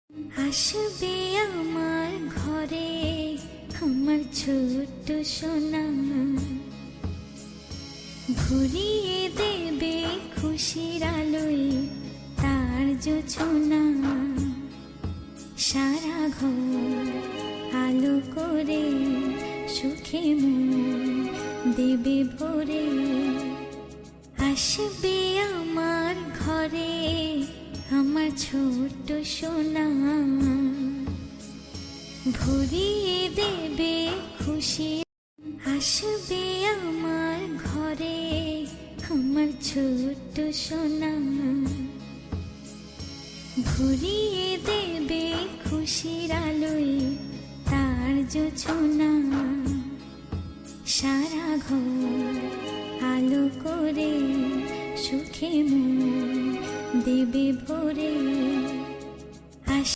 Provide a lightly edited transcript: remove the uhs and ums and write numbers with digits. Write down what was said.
আসবে আমার ঘরে আমার ছোট্ট সোনা, ভরিয়ে দেবে খুশির আলোয় তার জোছনা। সারা ঘর আলো করে সুখে মন দেবে ভরে। আসবে আমার ঘরে আমার ছোট্ট সোনা, ভরিয়ে দেবে খুশি। আসবে আমার ঘরে আমার ছোট্ট সোনা, ভরিয়ে দেবে খুশির আলোয় তার জোছনা। সারা ঘর আলো করে সুখে মন দেবে ভরে।